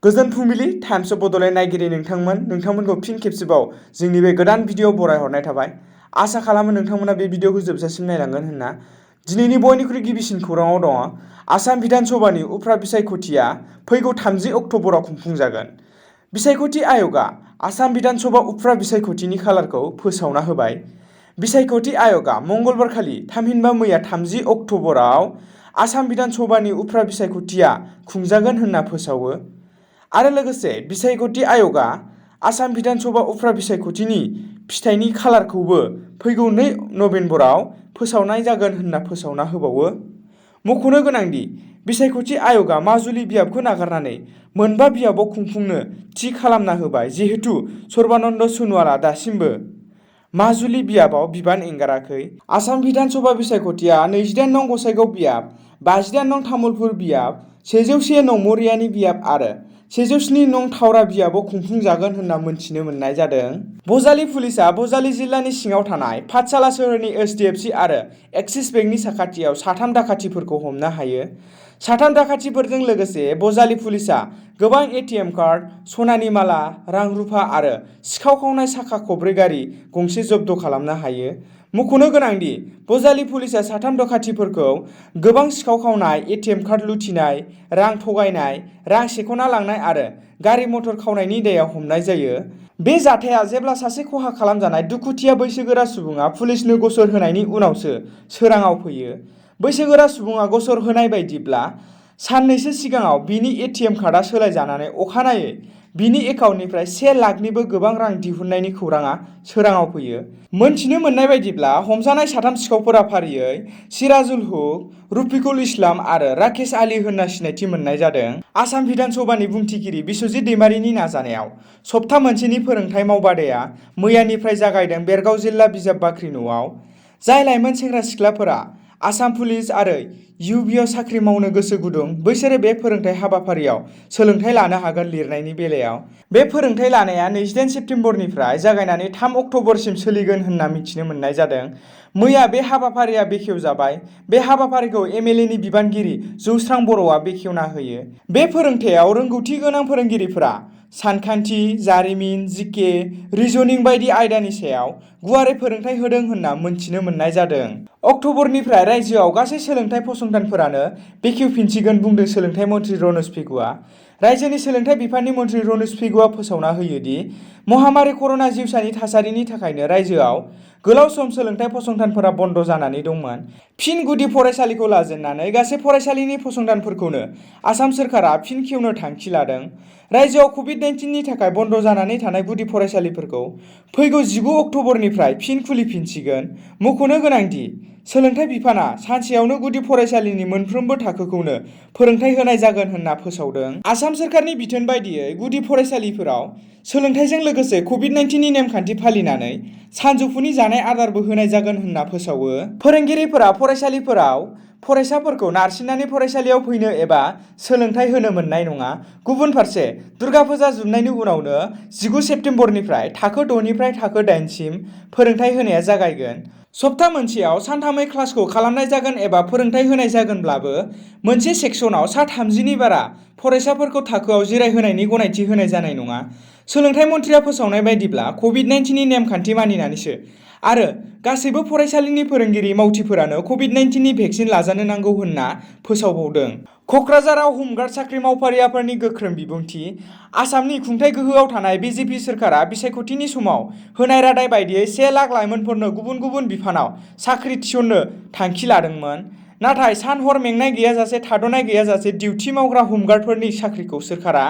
गोजोन फुंबिलि times of Bodoland नायगिरि नोंथांमोनखौ फिन खेबसेबाव जोंनि बे गोदान भिडिअ बरायहरनाय थाबाय। आसा खालामो नोंथांमोना बे भिडिअखौ जोबजासिम नायलांगोन होनना। दिनैनि बयनिख्रुइ गिबिसिन खौराङाव दङ आसाम बिधान सभानि उफ्रा बिसायख'थिया फैगौ 30 अक्ट'बराव खुंफुंजागोन। बिसायख'थि आय'गआ आसाम बिधान सभा उफ्रा बिसायख'थिनि खालारखौ फोसावना होबाय। बिसायख'थि आय'गआ मंगलबारखालि थामहिनबा मैया 30 अक्ट'बराव आसाम बिधान सभानि उफ्रा बिसायख'थिया खुंजागोन होनना फोसावो। आरो लोगोसे बिसायख'थि आय'गआ आसाम बिधान सभा उफ्रा बिसायख'थिनि फिथाइनि खालारखौबो फैगौ 2 नभेम्बराव फोसावनाय जागोन होनना फोसावना होबावो। मख'नो गोनांदि बिसायख'थि आय'गआ माजुलि बियाबखौ नागारनानै मोनबा बियाबाव खुंफुंनो थि खालामना होबाय, जिहेतु सर्बानन्द सोनोवालआ दासिमबो माजुलि बियाबाव बिबान एंगाराखै। आसाम बिधान सभा बिसायख'थिया 28 नं गसाइगाव बियाब, 58 नं तामुलपुर बियाब, 101 नं मरियानि बियाब आरो 107 नं थावरा बियाबाव खुंफुंजागोन होनना मोनथिनो मोननाय जादों। बजालि पुलिसआ बजालि जिल्लानि सिङाव थानाय पाठशाला सोहोरनि HDFC आरो एक्सिस बेंकनि साखाथियाव 3 दाखाथिफोरखौ हमनो हायो। 3 दाखाथिफोरजों लोगोसे बजालि पुलिसआ गोबां ATM कार्ड, सनानि माला, रां-रुफा आरो सिखाव खावनाय साखा खबब्रै गारि गंसे जब्द खालामनो हायो। मख'नो गोनांदि बजालि पुलिसआ 3 दाखाथिफोरखौ गोबां सिखाव खावनाय, ATM कार्ड लुथिनाय, रां थगायनाय, रां सेखना लांनाय आरो गारि मटर खावनायनि दायाव हमनाय जायो। बे जाथाया जेब्ला सासे खहा खालामजानाय दुखुथिया बैसोगोरा सुबुङा पुलिसनो गसर होनायनि उनावसो सोराङाव फैयो। बैसोगोरा सुबुङा गसर होनाय बायदिब्ला साननैसो सिगाङाव बिनि ATM कार्डआ सोलायजानानै अखानायै बिनि एकाउन्टनिफ्राय 1 लाखनिबो गोबां रां दिहुननायनि खौराङा सोराङाव फैयो। मोनथिनो मोननाय बायदिब्ला हमजानाय 3 सिखावफोरा फारियै सिराजुल हुक, रफिकुल इस्लाम आरो राकेश आली होनना सिनायथि मोननाय जादों। आसाम बिधान सभानि बुंथिगिरि बिस्वजित दैमारिनि नाजानायाव सप्ता मोनसेनि फोरोंथाइ मावबादाया मैयानिफ्राय जागायदों बेरगाव जिल्ला बिजाब बाख्रि न'आव। जाय लाइमोन सेंग्रा-सिख्लाफोरा आसाम पुलिस आरो UBआव साख्रि मावनो गोसो गुदुं, बैसोरो बे फोरोंथाइ हाबाफारियाव सोलोंथाइ लानो हागोन। लिरनायनि बेलायाव बे फोरोंथाइ लानाया 28 सेप्तेम्बरनिफ्राय जागायनानै 3 अक्ट'बरसिम सोलिगोन होनना मिथिनो मोननाय जादों। मैया बे हाबाफारिया बेखेवजाबाय। बे हाबाफारिखौ MLA नि बिबानगिरि जौस्रां बर'आ बेखेवना होयो। बे फोरोंथायाव रोंगौथि गोनां फोरोंगिरिफोरा सानखान्थि, जारिमिन, GK, रिजनिं बायदि आयदानि सायाव गुवारै फोरोंथाइ होदों होनना मोनथिनो मोननाय जादों। अक्ट'बरनिफ्राय रायजोआव गासै सोलोंथाइ फसंथानफोरानो बेखेवफिनसिगोन बुंदों सोलोंथाइ मन्थ्रि रनज पेगुआ। रायजोनि सोलोंथाइ बिफाननि मन्थ्रि रनज पेगुआ फोसावना होयो दि महामारि कर'ना जिउसानि थासारिनि थाखायनो रायजोआव गोलाव सम सोलोंथाइ फसंथानफोरा बन्द जानानै दंमोन। फिन गुदि फरायसालिखौ लाजेननानै गासै फरायसालिनि फसंथानफोरखौनो आसाम सोरखारा फिन खेवनो थांखि लादों। रायजोआव कभिड-19 नि थाखाय बन्द जानानै थानाय गुदि फरायसालिफोरखौ फैगौ 19 अक्ट'बरनिफ्राय फिन खुलिफिनसिगोन। मख'नो गोनांदि सोलोंथाइ बिफाना सानसेयावनो गुदि फरायसालिनि मोनफ्रोमबो थाखोखौनो फोरोंथाइ होनाय जागोन होनना फोसावदों। आसाम सोरखारनि बिथोन बायदियै गुदि फरायसालिफोराव सोलोंथाइजों लोगोसे कभिड-19 नि नेमखान्थि फालिनानै सानजौफुनि जानाय आदारबो होनाय जागोन होनना फोसावो। फोरोंगिरिफोरा फरायसालिफोराव फरायसाफोरखौ नारसिननानै फरायसालियाव फैनो एबा सोलोंथाइ होनो मोननाय नङा। गुबुन फारसे दुर्गा फुजा जोबनायनि उनावनो 19 सेप्तेम्बरनिफ्राय थाखो 6 निफ्राय थाखो 8 सिम फोरोंथाइ होनाया जागायगोन। सप्ता मोनसेयाव सानथामै क्लासखौ खालामनाय जागोन एबा फोरोंथाइ होनाय जागोनब्लाबो मोनसे सेक्सनाव सा 30 नि बारा फरायसाफोरखौ थाखोआव जिरायहोनायनि गनायथि होनाय जानाय नङा। सोलोंथाइ मन्थ्रिया फोसावनाय बायदिब्ला कभिड-19 नि नेमखान्थि मानिनानैसो आरो गासैबो फरायसालिनि फोरोंगिरि मावथिफोरानो कभिड-19 नि भेक्सिन लाजानो नांगौ होनना फोसावबावदों। कक्राझाराव हमगार्ड साख्रि मावफारियाफोरनि गोख्रों बिबुंथि। आसामनि खुंथाइ गोहोआव थानाय BJP सोरखारा बिसायख'थिनि समाव होनाय रादाय बायदियै 1 लाख लाइमोनफोरनो गुबुन गुबुन बिफानाव साख्रि थिसननो थांखि लादोंमोन। नाथाय सान-हर मेंनाय गैयाजासे थाद'नाय गैयाजासे डिउटि मावग्रा हमगार्डफोरनि साख्रिखौ सोरखारा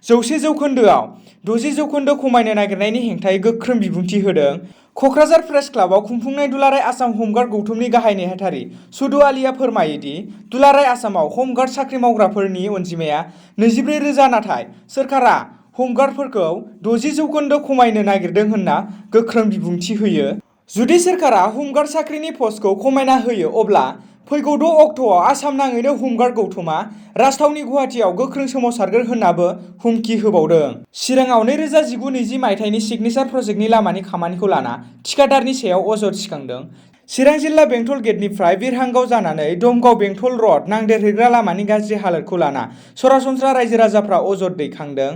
100% आव 60% खमायनो नागिरनायनि हेंथायै गोख्रों बिबुंथि होदों। कक्राझार प्रेस क्लाबआव खुंफुंनाय दुलाराय आसाम हमगार्ड गौथुमनि गाहाय नेहाथारि सदु आलीआ फोरमायो दि दुलाराय आसामाव हमगार्ड साख्रि मावग्राफोरनि अनजिमाया 24,000, नाथाय सोरखारा हमगार्डफोरखौ 60% खमायनो नागिरदों होनना गोख्रों बिबुंथि होयो। जुदि सोरखारा हमगार्ड साख्रिनि पस्टखौ खमायना होयो अब्ला फैगौ 6 अक्ट'आव आसाम नाङैनो हमगार्ड गौथुमा राजथावनि गुवाहाटीआव गोख्रों सोमावसारगोन होननाबो हुमखि होबावदों। चिराङाव 2019-20 मायथाइनि सिगनेचार प्रजेक्टनि लामानि खामानिखौ लाना थिकादारनि सायाव अजद थिखांदों। चिरां जिल्ला बेंटल गेटनिफ्राय बिरहांगाव जानानै दमगाव बेंटल रड नांदेरहैग्रा लामानि गाज्रि हालोदखौ लाना सरासनस्रा रायजो राजाफ्रा अजद दैखांदों।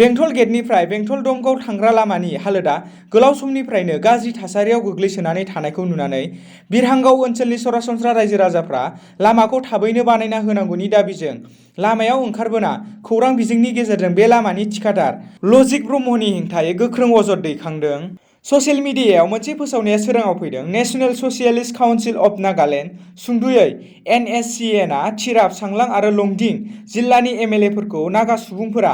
बेंटल गेटनिफ्राय बेंटल दमगाव थांग्रा लामानि हालोदा गोलाव समनिफ्रायनो गाज्रि थासारियाव गोग्लैसोनानै थानायखौ नुनानै बिरहांगाव ओनसोलनि सरासनस्रा रायजो राजाफ्रा लामाखौ थाबैनो बानायना होनांगौनि दाबिजों लामायाव ओंखारबोना खौरां बिजोंनि गेजेरजों बे लामानि थिखादार लजिक ब्रह्मनि हेंथायै गोख्रों अजद दैखांदों। ससियेल मिडियायाव मोनसे फोसावनाया सोराङाव फैदों। National socialist council of Nagaland सुंद'यै NSCNआ चिराप, सांलां आरो लंडिं जिल्लानि MLAफोरखौ नागा सुबुंफोरा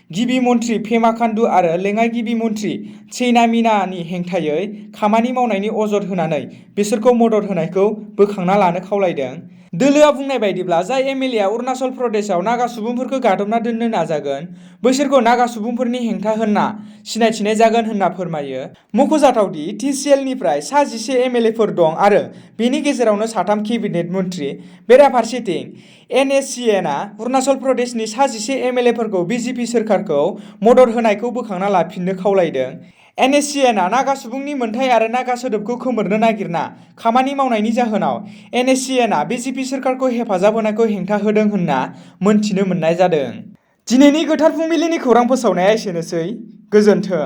गिबि मन्थ्रि पेमा खान्डु आरो लेङाइ गिबि मन्थ्रि चैना मीनानि हेंथायै खामानि मावनायनि अजद होनानै बिसोरखौ मदद होनायखौ बोखांना लानो खावलायदों। दोलोआ बुंनाय बायदिब्ला जाय MLAआ अरुणाचल प्रदेशआव नागा सुबुंफोरखौ गादबना दोननो नाजागोन बैसोरखौ नागा सुबुंफोरनि हेंथा होनना सिनायथिनाय जागोन होनना फोरमायो। मख'जाथावदि TCLनिफ्राय सा 11 MLAफोर दं आरो बेनि गेजेरावनो 3 केबिनेट मन्थ्रि। बेराफारसेथिं NSCNआ अरुणाचल प्रदेशनि सा 11 MLAफोरखौ BJP सोरखारखौ मदद होनायखौ बोखांना लाफिननो खावलायदों। NSCNआ नागा सुबुंनि मोनथाय आरो नागा सोदोबखौ खोमोरनो नागिरना खामानि मावनायनि जाहोनाव NSCNआ BJP सोरखारखौ हेफाजाब होनायखौ हेंथा होदों होनना मोनथिनो मोननाय जादों। दिनैनि गोथार फुंबिलिनि खौरां फोसावनाया एसेनोसै। गोजोन्थों।